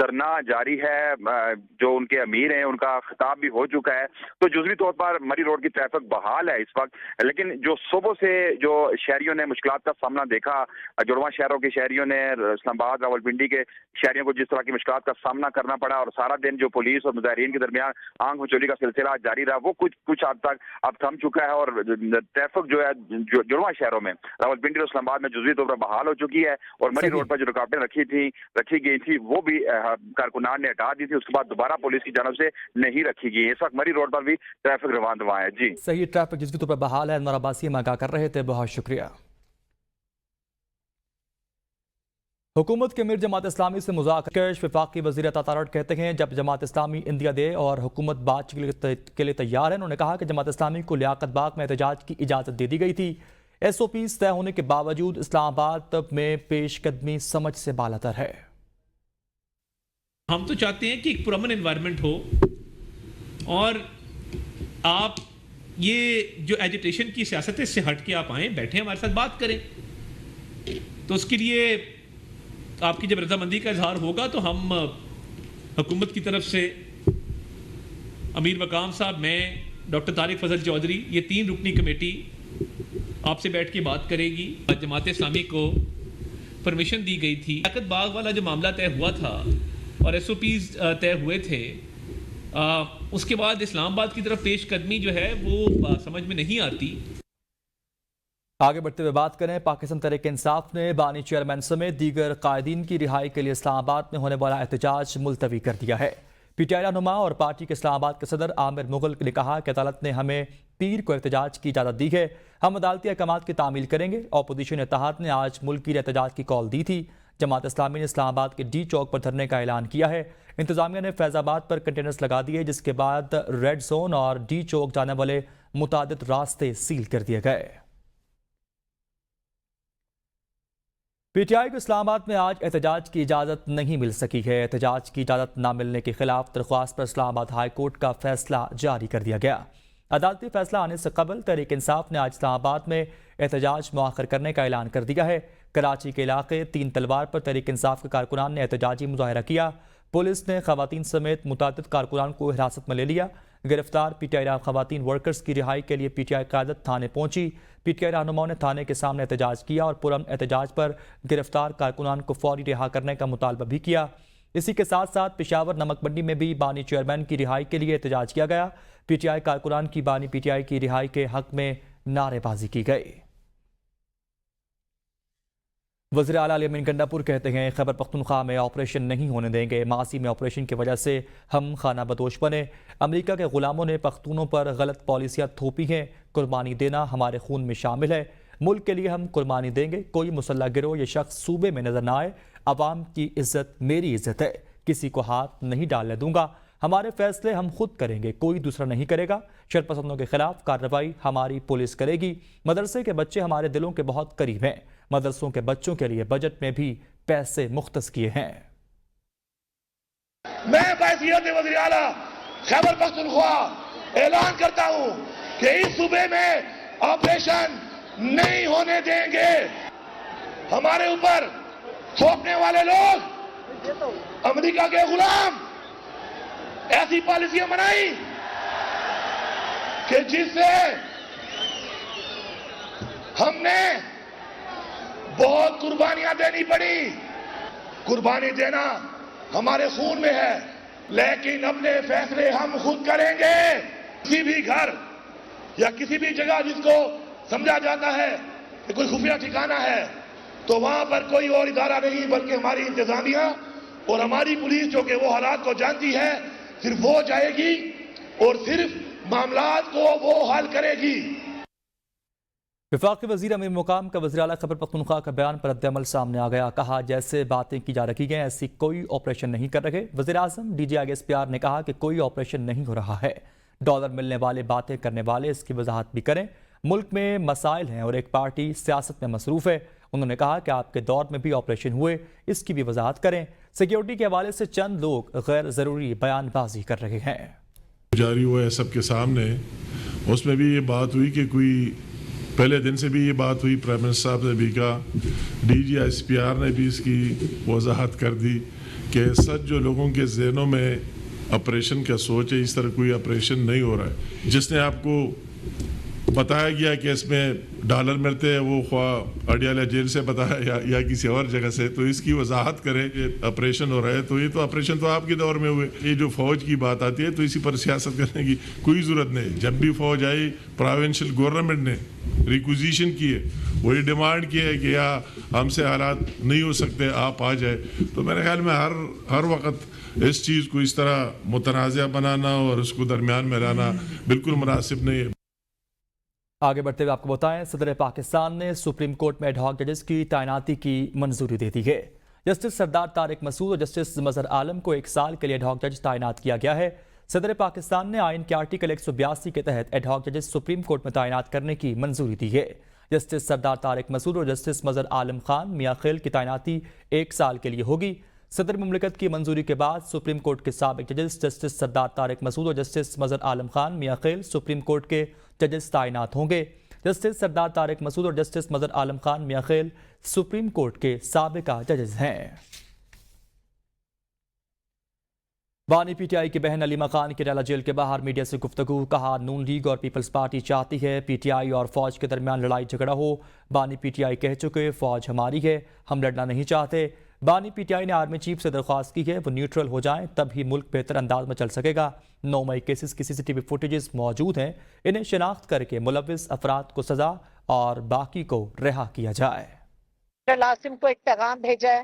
دھرنا جاری ہے، جو ان کے امیر ہیں ان کا خطاب بھی ہو چکا ہے، تو جزوی طور پر مری روڈ کی ٹریفک بحال ہے اس وقت، لیکن جو صبح سے جو شہریوں نے مشکلات کا سامنا دیکھا، جڑواں شہروں کے شہریوں نے، اسلام آباد راولپنڈی کے شہریوں کو جس طرح کی مشکلات کا سامنا کرنا پڑا، اور سارا دن جو پولیس اور مظاہرین کے درمیان آنکھ مچولی کا سلسلہ جاری رہا، وہ کچھ حد تک اب تھم چکا ہے، اور ٹریفک جو ہے جڑواں شہروں میں راولپنڈی اور اسلام آباد میں جزوی طور پر بحال ہو چکی ہے، اور مری روڈ پر جو رکاوٹیں رکھی گئی تھی وہ بھی کارکنان نے ہٹا دی تھی، اس کے بعد دوبارہ پولیس کی جانب سے نہیں رکھی گئی۔ اس وقت مری روڈ پر بھی ٹریفک رواں دواں ہے۔ جی صحیح، ٹریفک جزوی طور پر بحال ہے۔ انور عباسی ہم آگاہ کر رہے تھے، بہت شکریہ۔ حکومت کے امیر جماعت اسلامی سے مذاکرات، وفاقی وزیر اطلاعات کہتے ہیں جب جماعت اسلامی اندیا دے اور حکومت بات چیت کے لیے تیار ہے۔ انہوں نے کہا کہ جماعت اسلامی کو لیاقت باغ میں احتجاج کی اجازت دے دی گئی تھی، ایس او پیز طے ہونے کے باوجود اسلام آباد میں پیش قدمی سمجھ سے بالاتر ہے۔ ہم تو چاہتے ہیں کہ ایک پرامن انوائرمنٹ ہو، اور آپ یہ جو ایجیٹیشن کی سیاست ہے اس سے ہٹ کے آپ آئیں، بیٹھیں ہمارے ساتھ بات کریں، تو اس کے لیے آپ کی جب رضامندی کا اظہار ہوگا تو ہم حکومت کی طرف سے امیر مقام صاحب، میں، ڈاکٹر طارق فضل چودھری، یہ 3 رکنی کمیٹی آپ سے بیٹھ کے بات کرے گی۔ جماعت اسلامی کو پرمیشن دی گئی تھی، لیاقت باغ والا جو معاملہ طے ہوا تھا اور ایس او پیز طے ہوئے تھے، اس کے بعد اسلام آباد کی طرف پیش قدمی جو ہے وہ سمجھ میں نہیں آتی۔ آگے بڑھتے ہوئے بات کریں، پاکستان تحریک انصاف نے بانی چیئرمین سمیت دیگر قائدین کی رہائی کے لیے اسلام آباد میں ہونے والا احتجاج ملتوی کر دیا ہے۔ پی ٹی آئی رہنما اور پارٹی کے اسلام آباد کے صدر عامر مغل نے کہا کہ عدالت نے ہمیں پیر کو احتجاج کی اجازت دی ہے، ہم عدالتی احکامات کی تعمیل کریں گے۔ اپوزیشن اتحاد نے آج ملکی احتجاج کی کال دی تھی۔ جماعت اسلامی نے اسلام آباد کے ڈی چوک پر دھرنے کا اعلان کیا ہے۔ انتظامیہ نے فیض آباد پر کنٹینرز لگا دیے، جس کے بعد ریڈ زون اور ڈی چوک جانے والے متعدد راستے سیل کر دیے گئے۔ پی ٹی آئی کو اسلام آباد میں آج احتجاج کی اجازت نہیں مل سکی ہے۔ احتجاج کی اجازت نہ ملنے کے خلاف درخواست پر اسلام آباد ہائی کورٹ کا فیصلہ جاری کر دیا گیا۔ عدالتی فیصلہ آنے سے قبل تحریک انصاف نے آج اسلام آباد میں احتجاج مؤخر کرنے کا اعلان کر دیا ہے۔ کراچی کے علاقے 3 تلوار پر تحریک انصاف کے کارکنان نے احتجاجی مظاہرہ کیا۔ پولیس نے خواتین سمیت متعدد کارکنان کو حراست میں لے لیا۔ گرفتار پی ٹی آئی خواتین ورکرز کی رہائی کے لیے پی ٹی آئی قیادت تھانے پہنچی۔ پی ٹی آئی رہنماؤں نے تھانے کے سامنے احتجاج کیا اور پرامن احتجاج پر گرفتار کارکنان کو فوری رہا کرنے کا مطالبہ بھی کیا۔ اسی کے ساتھ ساتھ پشاور نمک منڈی میں بھی بانی چیئرمین کی رہائی کے لیے احتجاج کیا گیا۔ پی ٹی آئی کارکنان کی بانی پی ٹی آئی کی رہائی کے حق میں نعرے بازی کی گئی۔ وزیر اعلیٰ علی امین گنڈاپور کہتے ہیں خیبر پختونخوا میں آپریشن نہیں ہونے دیں گے، ماضی میں آپریشن کی وجہ سے ہم خانہ بدوش بنے، امریکہ کے غلاموں نے پختونوں پر غلط پالیسیاں تھوپی ہیں، قربانی دینا ہمارے خون میں شامل ہے، ملک کے لیے ہم قربانی دیں گے، کوئی مسلح گروہ یا شخص صوبے میں نظر نہ آئے، عوام کی عزت میری عزت ہے، کسی کو ہاتھ نہیں ڈالنے دوں گا، ہمارے فیصلے ہم خود کریں گے، کوئی دوسرا نہیں کرے گا، شرپسندوں کے خلاف کارروائی ہماری پولیس کرے گی، مدرسے کے بچے ہمارے دلوں کے بہت قریب ہیں، مدرسوں کے بچوں کے لیے بجٹ میں بھی پیسے مختص کیے ہیں۔ میں بحیثیت وزیر اعلیٰ خیبر پختونخوا اعلان کرتا ہوں کہ اس صوبے میں آپریشن نہیں ہونے دیں گے۔ ہمارے اوپر تھوپنے والے لوگ، امریکہ کے غلام، ایسی پالیسیاں بنائی کہ جس سے ہم نے بہت قربانیاں دینی پڑی۔ قربانی دینا ہمارے خون میں ہے، لیکن اپنے فیصلے ہم خود کریں گے۔ کسی بھی گھر یا کسی بھی جگہ جس کو سمجھا جاتا ہے کہ کوئی خفیہ ٹھکانہ ہے، تو وہاں پر کوئی اور ادارہ نہیں بلکہ ہماری انتظامیہ اور ہماری پولیس جو کہ وہ حالات کو جانتی ہے، صرف وہ جائے گی اور صرف معاملات کو وہ حل کرے گی۔ وفاقی وزیر امیر مقام کا وزیر اعلیٰ خیبر پختونخوا کا بیان پر رد عمل سامنے آ گیا، کہا جیسے باتیں کی جا رکھی گئیں ایسی کوئی آپریشن نہیں کر رہے۔ وزیر اعظم D G I S P R نے کہا کہ کوئی آپریشن نہیں ہو رہا ہے، ڈالر ملنے والے باتیں کرنے والے اس کی وضاحت بھی کریں، ملک میں مسائل ہیں اور ایک پارٹی سیاست میں مصروف ہے۔ انہوں نے کہا کہ آپ کے دور میں بھی آپریشن ہوئے، اس کی بھی وضاحت کریں۔ سیکیورٹی کے حوالے سے چند لوگ غیر ضروری بیان بازی کر رہے ہیں۔ جاری ہوا ہے سب کے سامنے، اس میں بھی یہ بات ہوئی کہ کوئی پہلے دن سے بھی یہ بات ہوئی، پرائم منسٹر صاحب نے بھی کہا، D G S P R نے بھی اس کی وضاحت کر دی کہ سچ جو لوگوں کے ذہنوں میں آپریشن کا سوچ ہے، اس طرح کوئی آپریشن نہیں ہو رہا ہے. جس نے آپ کو بتایا گیا کہ اس میں ڈالر ملتے ہیں، وہ خواہ اڈیالہ جیل سے بتایا یا کسی اور جگہ سے، تو اس کی وضاحت کرے کہ آپریشن ہو رہا ہے. تو یہ تو آپریشن تو آپ کے دور میں ہوئے. یہ جو فوج کی بات آتی ہے تو اسی پر سیاست کرنے کی کوئی ضرورت نہیں. جب بھی فوج آئی پروونشل گورنمنٹ نے ریکوزیشن کی ہے، وہی ڈیمانڈ کی ہے کہ یا ہم سے حالات نہیں ہو سکتے، آپ آ جائے. تو میرے خیال میں ہر وقت اس چیز کو اس طرح متنازع بنانا اور اس کو درمیان میں لانا بالکل مناسب نہیں ہے. آگے بڑھتے ہوئے آپ کو بتائیں، صدر پاکستان نے سپریم کورٹ میں ایڈ ہاک ججز کی تعیناتی کی منظوری دے دی ہے. جسٹس سردار طارق مسعود اور جسٹس مظہر عالم کو 1 سال کے لیے ایڈ ہاک جج تعینات کیا گیا ہے. صدر پاکستان نے آئین کے آرٹیکل 182 کے تحت ایڈ ہاک ججز سپریم کورٹ میں تعینات کرنے کی منظوری دی ہے. جسٹس سردار طارق مسعود اور جسٹس مظہر عالم خان میاں خیل کی تعیناتی 1 سال کے لیے ہوگی. صدر مملکت کی منظوری کے بعد سپریم کورٹ کے سابق ججز جسٹس سردار طارق مسعود اور جسٹس مظہر عالم خان میاں خیل سپریم کورٹ کے ججز تعینات ہوں گے. جسٹس سردار طارق مسعود اور جسٹس مظہر عالم خان میاں خیل سپریم کورٹ کے سابقہ ججز ہیں. بانی پی ٹی آئی کی بہن علیمہ خان کی ڈالا جیل کے باہر میڈیا سے گفتگو. کہا نون لیگ اور پیپلز پارٹی چاہتی ہے پی ٹی آئی اور فوج کے درمیان لڑائی جھگڑا ہو. بانی پی ٹی آئی کہہ چکے فوج ہماری ہے، ہم لڑنا نہیں چاہتے. بانی پی ٹی آئی نے آرمی چیف سے درخواست کی ہے وہ نیوٹرل ہو جائیں، تب ہی ملک بہتر انداز میں چل سکے گا. 9 مئی کیسز کی CCTV فوٹیجز موجود ہیں، انہیں شناخت کر کے ملوث افراد کو سزا اور باقی کو رہا کیا جائے. لاسم کو ایک پیغام بھیجا ہے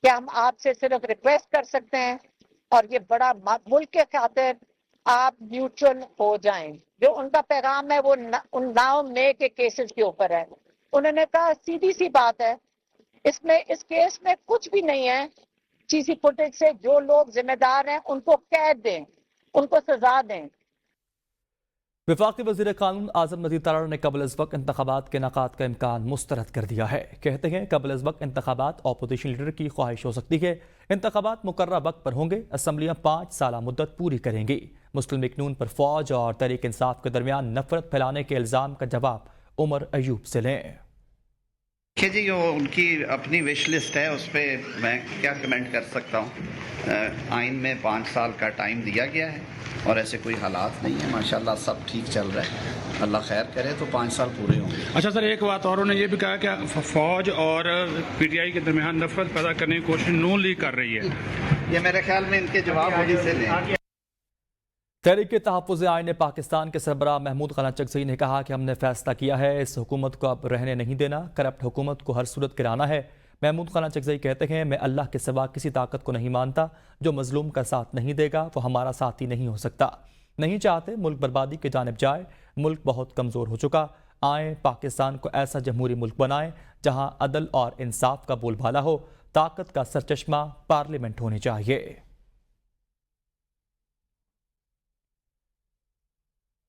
کہ ہم آپ سے صرف ریکویسٹ کر سکتے ہیں اور یہ بڑا ملک کے خاطر آپ نیوٹرل ہو جائیں. جو ان کا پیغام ہے وہ ان 9 مئی کے کیسز کے اوپر ہے. انہوں نے کہا سیدھی سی بات ہے، اس کیس میں کچھ بھی نہیں ہے. CC فوٹیج سے جو لوگ ذمہ دار ہیں ان کو قید دیں، ان کو سزا دیں. وفاقی وزیر قانون اعظم نذیر تارڑ نے قبل از وقت انتخابات کے انعقاد کا امکان مسترد کر دیا ہے. کہتے ہیں قبل از وقت انتخابات اپوزیشن لیڈر کی خواہش ہو سکتی ہے. انتخابات مقررہ وقت پر ہوں گے. اسمبلیاں 5 سالہ مدت پوری کریں گی. مسلم لیگ نون پر فوج اور تحریک انصاف کے درمیان نفرت پھیلانے کے الزام کا جواب عمر ایوب سے لیں. کہ جی وہ ان کی اپنی وش لسٹ ہے، اس پہ میں کیا کمنٹ کر سکتا ہوں. آئین میں 5 سال کا ٹائم دیا گیا ہے اور ایسے کوئی حالات نہیں ہیں. ماشاءاللہ سب ٹھیک چل رہا ہے، اللہ خیر کرے تو 5 سال پورے ہوں گے. اچھا سر، ایک بات اور انہوں نے یہ بھی کہا کہ فوج اور پی ٹی آئی کے درمیان نفرت پیدا کرنے کی کوشش نون لیگ کر رہی ہے. یہ میرے خیال میں ان کے جواب وہی سے لیں. تحریک تحفظ آئین پاکستان کے سربراہ محمود خانہ چکزئی نے کہا کہ ہم نے فیصلہ کیا ہے اس حکومت کو اب رہنے نہیں دینا، کرپٹ حکومت کو ہر صورت گرانا ہے. محمود خانہ چکزئی کہتے ہیں میں اللہ کے سوا کسی طاقت کو نہیں مانتا، جو مظلوم کا ساتھ نہیں دے گا وہ ہمارا ساتھی نہیں ہو سکتا. نہیں چاہتے ملک بربادی کی جانب جائے، ملک بہت کمزور ہو چکا. آئیں پاکستان کو ایسا جمہوری ملک بنائیں جہاں عدل اور انصاف کا بول بالا ہو. طاقت کا سرچشمہ پارلیمنٹ ہونی چاہیے.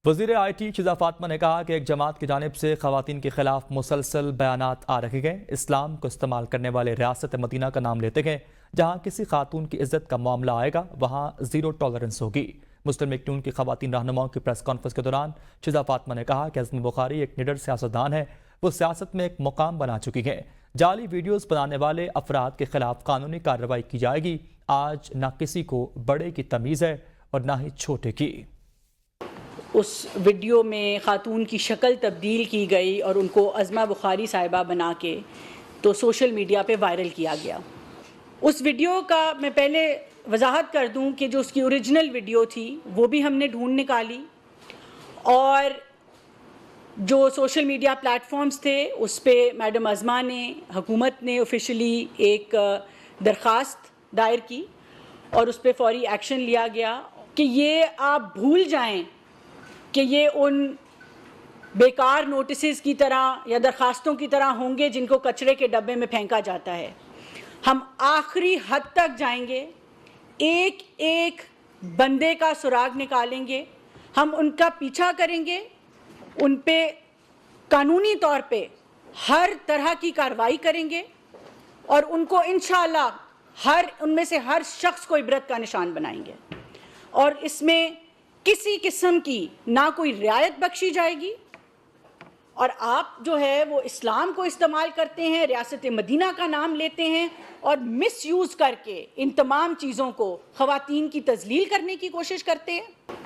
وزیر IT شیزہ فاطمہ نے کہا کہ ایک جماعت کی جانب سے خواتین کے خلاف مسلسل بیانات آ رہے ہیں. اسلام کو استعمال کرنے والے ریاست مدینہ کا نام لیتے ہیں. جہاں کسی خاتون کی عزت کا معاملہ آئے گا وہاں زیرو ٹالرنس ہوگی. مسلم لیگ نون کی خواتین رہنماؤں کی پریس کانفرنس کے دوران شیزہ فاطمہ نے کہا کہ عظمی بخاری ایک نڈر سیاستدان ہے، وہ سیاست میں ایک مقام بنا چکی ہیں. جعلی ویڈیوز بنانے والے افراد کے خلاف قانونی کارروائی کی جائے گی. آج نہ کسی کو بڑے کی تمیز ہے اور نہ ہی چھوٹے کی. اس ویڈیو میں خاتون کی شکل تبدیل کی گئی اور ان کو عظمہ بخاری صاحبہ بنا کے تو سوشل میڈیا پہ وائرل کیا گیا. اس ویڈیو کا میں پہلے وضاحت کر دوں کہ جو اس کی اوریجنل ویڈیو تھی وہ بھی ہم نے ڈھونڈ نکالی، اور جو سوشل میڈیا پلیٹ فارمز تھے اس پہ میڈم عظمہ نے، حکومت نے آفیشلی ایک درخواست دائر کی اور اس پہ فوری ایکشن لیا گیا کہ یہ آپ بھول جائیں کہ یہ ان بیکار نوٹسز کی طرح یا درخواستوں کی طرح ہوں گے جن کو کچرے کے ڈبے میں پھینکا جاتا ہے. ہم آخری حد تک جائیں گے، ایک ایک بندے کا سراغ نکالیں گے، ہم ان کا پیچھا کریں گے، ان پہ قانونی طور پہ ہر طرح کی کارروائی کریں گے اور ان کو انشاءاللہ ان میں سے ہر شخص کو عبرت کا نشان بنائیں گے. اور اس میں کسی قسم کی نہ کوئی رعایت بخشی جائے گی اور آپ جو ہے وہ اسلام کو استعمال کرتے ہیں, ریاست مدینہ کا نام لیتے ہیں اور مس یوز کر کے ان تمام چیزوں کو خواتین کی تذلیل کرنے کی کوشش کرتے ہیں.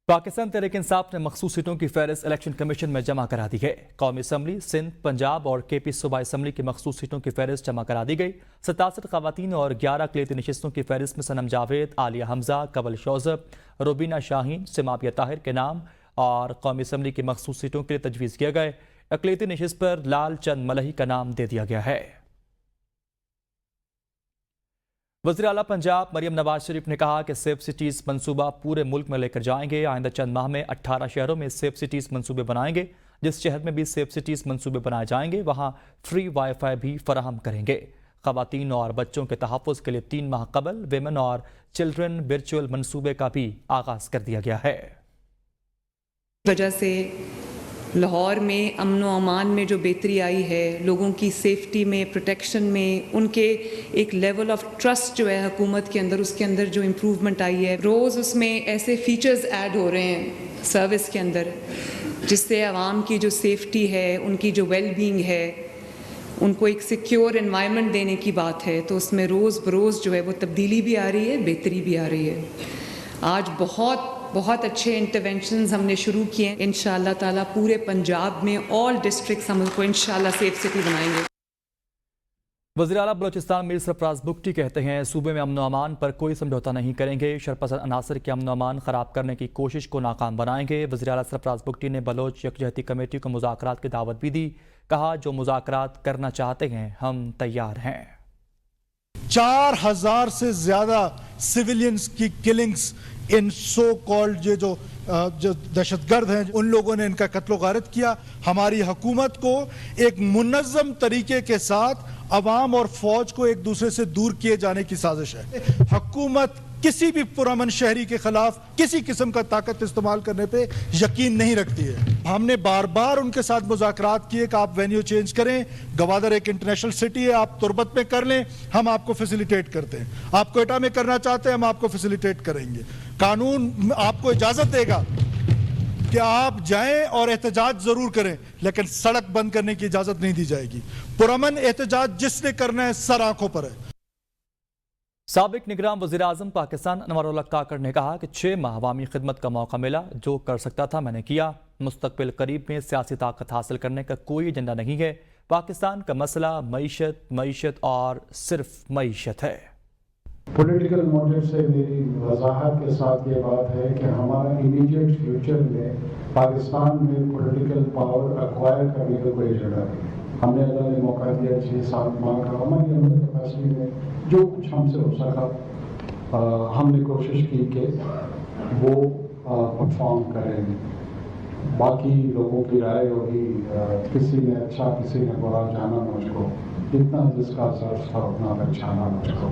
پاکستان تحریک انصاف نے مخصوص سیٹوں کی فہرست الیکشن کمیشن میں جمع کرا دی ہے. قومی اسمبلی, سندھ, پنجاب اور کے پی صوبائی اسمبلی کی مخصوص سیٹوں کی فہرست جمع کرا دی گئی. 67 خواتین اور 11 اقلیتی نشستوں کی فہرست میں صنم جاوید, عالیہ حمزہ, قبل شوذب, روبینہ شاہین, سماپیہ طاہر کے نام اور قومی اسمبلی کی مخصوص سیٹوں کے لیے تجویز کیا گئے. اقلیتی نشست پر لال چند ملہی کا نام دے دیا گیا ہے. وزیر اعلیٰ پنجاب مریم نواز شریف نے کہا کہ سیف سٹیز منصوبہ پورے ملک میں لے کر جائیں گے. آئندہ چند ماہ میں 18 شہروں میں سیف سٹیز منصوبے بنائیں گے. جس شہر میں بھی سیف سٹیز منصوبے بنائے جائیں گے وہاں فری وائی فائی بھی فراہم کریں گے. خواتین اور بچوں کے تحفظ کے لیے 3 ماہ قبل ویمن اور چلڈرن ورچوئل منصوبے کا بھی آغاز کر دیا گیا ہے. وجہ سے لاہور میں امن و امان میں جو بہتری آئی ہے, لوگوں کی سیفٹی میں, پروٹیکشن میں, ان کے ایک لیول آف ٹرسٹ جو ہے حکومت کے اندر, اس کے اندر جو امپروومنٹ آئی ہے. روز اس میں ایسے فیچرز ایڈ ہو رہے ہیں سروس کے اندر جس سے عوام کی جو سیفٹی ہے, ان کی جو ویل بینگ ہے, ان کو ایک سیکیور انوائرمنٹ دینے کی بات ہے. تو اس میں روز بروز جو ہے وہ تبدیلی بھی آ رہی ہے, بہتری بھی آ رہی ہے. آج بہت اچھے انٹرونشنز ہم نے شروع کیے ہیں. انشاءاللہ تعالیٰ پورے پنجاب میں آل ڈسٹرکٹس ہم کو انشاءاللہ سیف سٹی بنائیں گے. وزیر اعلیٰ بلوچستان میر سرفراز بگٹی کہتے ہیں صوبے میں امن و امان پر کوئی سمجھوتا نہیں کریں گے. شرپسند عناصر کے امن و امان خراب کرنے کی کوشش کو ناکام بنائیں گے. وزیر اعلیٰ سرفراز بگٹی نے بلوچ یکجہتی کمیٹی کو مذاکرات کی دعوت بھی دی. کہا جو مذاکرات کرنا چاہتے ہیں ہم تیار ہیں. 4000 سے زیادہ سویلینز کی کلنگز ان سو کالڈ یہ جو دہشت گرد ہیں ان لوگوں نے ان کا قتل و غارت کیا. ہماری حکومت کو ایک منظم طریقے کے ساتھ عوام اور فوج کو ایک دوسرے سے دور کیے جانے کی سازش ہے. حکومت کسی بھی پرامن شہری کے خلاف کسی قسم کا طاقت استعمال کرنے پہ یقین نہیں رکھتی ہے. ہم نے بار بار ان کے ساتھ مذاکرات کیے کہ آپ وینیو چینج کریں, گوادر ایک انٹرنیشنل سٹی ہے, آپ تربت میں کر لیں, ہم آپ کو فیسیلیٹیٹ کرتے ہیں. آپ کوئٹہ میں کرنا چاہتے ہیں, ہم آپ کو فیسیلیٹیٹ کریں گے. قانون آپ کو اجازت دے گا کہ آپ جائیں اور احتجاج ضرور کریں, لیکن سڑک بند کرنے کی اجازت نہیں دی جائے گی. پرامن احتجاج جس نے کرنا ہے سر آنکھوں پر ہے. سابق نگراں وزیر اعظم پاکستان انور اللہ کاکڑ نے کہا کہ 6 ماہ عوامی خدمت کا موقع ملا, جو کر سکتا تھا میں نے کیا. مستقبل قریب میں سیاسی طاقت حاصل کرنے کا کوئی ایجنڈا نہیں ہے. پاکستان کا مسئلہ معیشت اور صرف معیشت ہے. پولیٹیکل موٹیو سے میری وضاحت کے ساتھ یہ بات ہے کہ ہمارا امیڈیٹ فیوچر میں پاکستان میں پولیٹیکل پاور ایکوائر کرنے کا کوئی ایجنڈا نہیں. ہم نے اللہ نے موقع دیا 6-7 ماہ کا, ہماری اندر کیپیسٹی میں جو کچھ ہم سے ہو سکا ہم نے کوشش کی کہ وہ پرفارم کریں. باقی لوگوں کی رائے ہوگی, کسی نے اچھا کسی نے برا جانا مجھ کو, جتنا جس کا ظرف تھا اتنا اچھا نہ مجھ کو.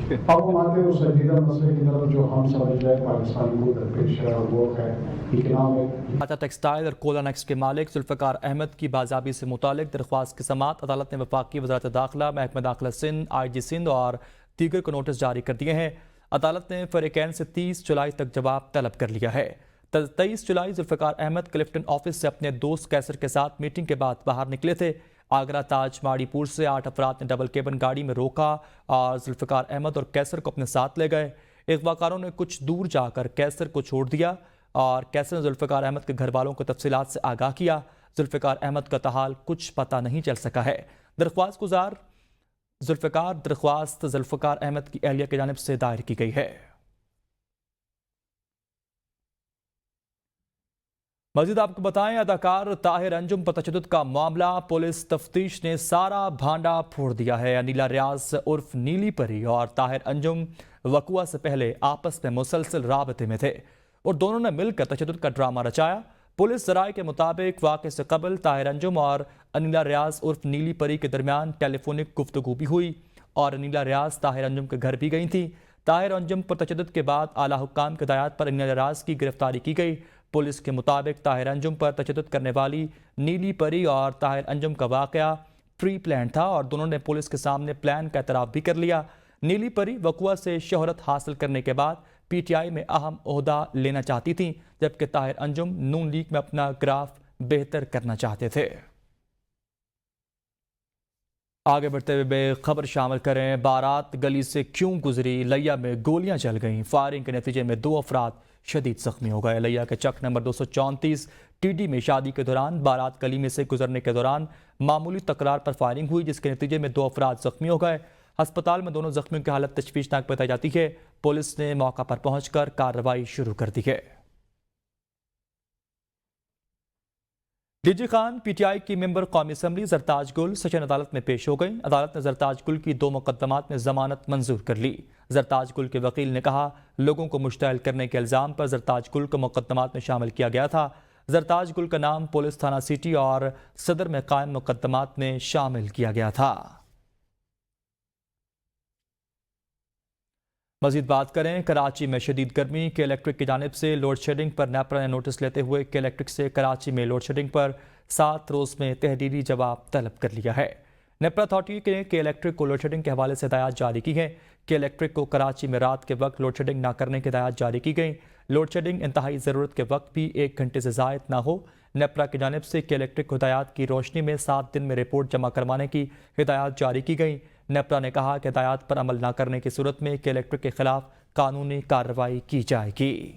اب ہم آتے ہیں اس سنجیدہ مسئلے کی طرف جو ہم سمجھ رہے ہیں پاکستان کو درپیش ہے, اور وہ ہے اکنامک. ٹاٹا ٹیکسٹائل اور کولا نیکسٹ کے مالک ذوالفقار احمد کی بازیابی سے متعلق درخواست کی سماعت عدالت نے وفاقی وزارت داخلہ, محکمہ داخلہ سندھ, آئی جی سندھ اور دیگر کو نوٹس جاری کر دیے ہیں. عدالت نے فریقین سے 30 جولائی تک جواب طلب کر لیا ہے. 23 جولائی ذوالفقار احمد کلفٹن آفس سے اپنے دوست کیسر کے ساتھ میٹنگ کے بعد باہر نکلے تھے. آگرہ تاج ماڑی پور سے 8 افراد نے ڈبل کیبن گاڑی میں روکا اور ذوالفقار احمد اور کیسر کو اپنے ساتھ لے گئے. اغوا کاروں نے کچھ دور جا کر کیسر کو چھوڑ دیا اور کیسر نے ذوالفقار احمد کے گھر والوں کو تفصیلات سے آگاہ کیا. ذوالفقار احمد کا تاحال کچھ پتہ نہیں چل سکا ہے. درخواست گزار درخواست ذوالفقار احمد کی اہلیہ کی جانب سے دائر کی گئی ہے. مزید آپ کو بتائیں, اداکار طاہر انجم پر تشدد کا معاملہ, پولیس تفتیش نے سارا بھانڈا پھوڑ دیا ہے. انیلا ریاض عرف نیلی پری اور طاہر انجم وقوع سے پہلے آپس میں مسلسل رابطے میں تھے اور دونوں نے مل کر تشدد کا ڈرامہ رچایا. پولیس ذرائع کے مطابق واقعے سے قبل طاہر انجم اور انیلا ریاض عرف نیلی پری کے درمیان ٹیلی فونک گفتگو بھی ہوئی اور انیلا ریاض طاہر انجم کے گھر بھی گئی تھی. طاہر انجم پر تشدد کے بعد اعلیٰ حکام کی ہدایات پر انیلا ریاض کی گرفتاری کی گئی. پولیس کے مطابق طاہر انجم پر تشدد کرنے والی نیلی پری اور طاہر انجم کا واقعہ پری پلان تھا اور دونوں نے پولیس کے سامنے پلان کا اعتراف بھی کر لیا. نیلی پری وقوع سے شہرت حاصل کرنے کے بعد پی ٹی آئی میں اہم عہدہ لینا چاہتی تھیں, جبکہ طاہر انجم نون لیگ میں اپنا گراف بہتر کرنا چاہتے تھے۔ آگے بڑھتے ہوئے خبر شامل کریں، بارات گلی سے کیوں گزری، لیا میں گولیاں چل گئیں، فائرنگ کے نتیجے میں 2 افراد شدید زخمی ہو گئے۔ لیا کے چک نمبر 234 ٹی ڈی میں شادی کے دوران بارات گلی میں سے گزرنے کے دوران معمولی تکرار پر فائرنگ ہوئی، جس کے نتیجے میں 2 افراد زخمی ہو گئے۔ ہسپتال میں دونوں زخمیوں کی حالت تشویشناک بتائی جاتی ہے۔ پولیس نے موقع پر پہنچ کر کارروائی شروع کر دی ہے۔ D G Khan P T I کی ممبر قومی اسمبلی زرتاج گل سیشن عدالت میں پیش ہو گئی۔ عدالت نے زرتاج گل کی 2 مقدمات میں ضمانت منظور کر لی۔ زرتاج گل کے وکیل نے کہا، لوگوں کو مشتعل کرنے کے الزام پر زرتاج گل کو مقدمات میں شامل کیا گیا تھا۔ زرتاج گل کا نام پولیس تھانہ سٹی اور صدر میں قائم مقدمات میں شامل کیا گیا تھا۔ مزید بات کریں، کراچی میں شدید گرمی، کے الیکٹرک کی جانب سے لوڈ شیڈنگ پر نیپرا نے نوٹس لیتے ہوئے کے الیکٹرک سے کراچی میں لوڈ شیڈنگ پر 7 روز میں تحریری جواب طلب کر لیا ہے۔ نیپرا اتھارٹی نے کے الیکٹرک کو لوڈ شیڈنگ کے حوالے سے ہدایات جاری کی ہیں۔ کے الیکٹرک کو کراچی میں رات کے وقت لوڈ شیڈنگ نہ کرنے کی ہدایات جاری کی گئیں۔ لوڈ شیڈنگ انتہائی ضرورت کے وقت بھی 1 گھنٹے سے زائد نہ ہو۔ نیپرا کی جانب سے کے الیکٹرک کو ہدایات کی روشنی میں 7 دن میں رپورٹ جمع کروانے کی ہدایات جاری کی گئیں۔ نیپرا نے کہا کہ ہدایات پر عمل نہ کرنے کی صورت میں کے الیکٹرک کے خلاف قانونی کارروائی کی جائے گی۔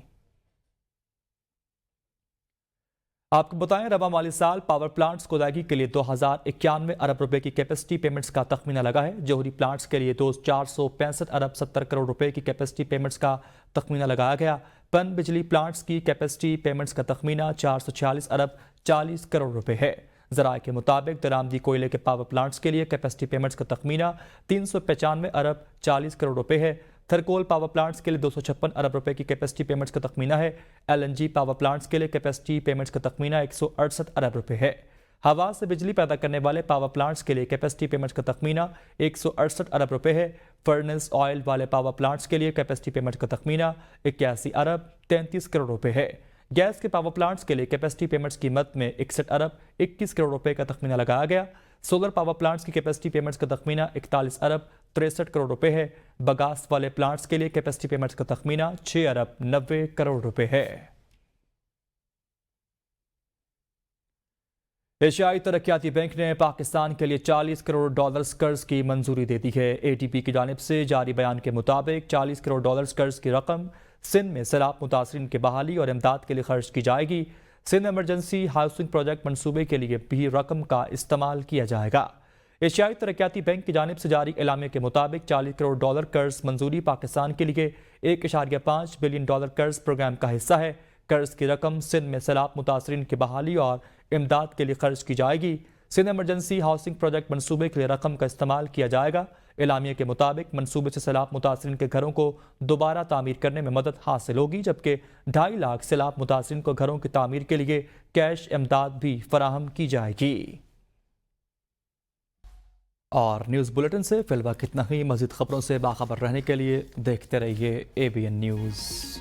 آپ کو بتائیں، رواں مالی سال پاور پلانٹس کو ادائیگی کے لیے 2091 ارب روپے کی کیپیسٹی پیمنٹس کا تخمینہ لگا ہے۔ جوہری پلانٹس کے لیے 465 ارب 70 کروڑ روپے کی کیپیسٹی پیمنٹس کا تخمینہ لگایا گیا۔ پن بجلی پلانٹس کی کیپیسٹی پیمنٹس کا تخمینہ 446 ارب 40 کروڑ روپے ہے۔ ذرائع کے مطابق درآمدی کوئلے کے پاور پلانٹس کے لیے کیپیسٹی پیمنٹس کا تخمینہ 395 ارب 40 کروڑ روپے ہے۔ تھرکول پاور پلانٹس کے لیے 256 ارب روپے کی کیپیسٹی پیمنٹس کا تخمینہ ہے۔ L N G power plants کے لیے کیپیسٹی پیمنٹس کا تخمینہ 168 ارب روپے ہے۔ ہوا سے بجلی پیدا کرنے والے پاور پلانٹس کے لیے کیپیسٹی پیمنٹس کا تخمینہ 168 ارب روپے ہے۔ فرنس آئل والے پاور پلانٹس کے لیے کیپیسٹی پیمنٹس کا تخمینہ 81 ارب 33 کروڑ روپے ہے۔ گیس کے پاور پلانٹس کے لیے کیپیسٹی پیمنٹس کی مد میں 61 ارب 21 کروڑ روپے کا تخمینہ لگایا گیا۔ سولر پاور پلانٹس کی کیپیسٹی پیمنٹس کا تخمینہ 41 ارب 63 کروڑ روپے ہے۔ بگاس والے پلانٹس کے لیے کیپیسٹی پیمنٹس کا تخمینہ 6 ارب 90 کروڑ روپے ہے۔ ایشیائی ترقیاتی بینک نے پاکستان کے لیے $40 کروڑ قرض کی منظوری دے دی ہے۔ اے ٹی پی کی جانب سے جاری بیان کے مطابق $40 کروڑ قرض کی رقم سندھ میں سیلاب متاثرین کی بحالی اور امداد کے لیے خرچ کی جائے گی۔ سندھ ایمرجنسی ہاؤسنگ پروجیکٹ منصوبے کے لیے بھی رقم کا استعمال کیا جائے گا۔ ایشیائی ترقیاتی بینک کی جانب سے جاری اعلامیے کے مطابق $40 کروڑ قرض منظوری پاکستان کے لیے $1.5 بلین قرض پروگرام کا حصہ ہے۔ قرض کی رقم سندھ میں سیلاب متاثرین کی بحالی اور امداد کے لیے خرچ کی جائے گی۔ سندھ ایمرجنسی ہاؤسنگ پروجیکٹ منصوبے کے لیے رقم کا استعمال کیا جائے گا۔ اعلامیے کے مطابق منصوبے سے سیلاب متاثرین کے گھروں کو دوبارہ تعمیر کرنے میں مدد حاصل ہوگی، جبکہ 2.5 لاکھ سیلاب متاثرین کو گھروں کی تعمیر کے لیے کیش امداد بھی فراہم کی جائے گی۔ اور نیوز بلیٹن سے فی الوقت اتنا ہی۔ مزید خبروں سے باخبر رہنے کے لیے دیکھتے رہیے ABN نیوز۔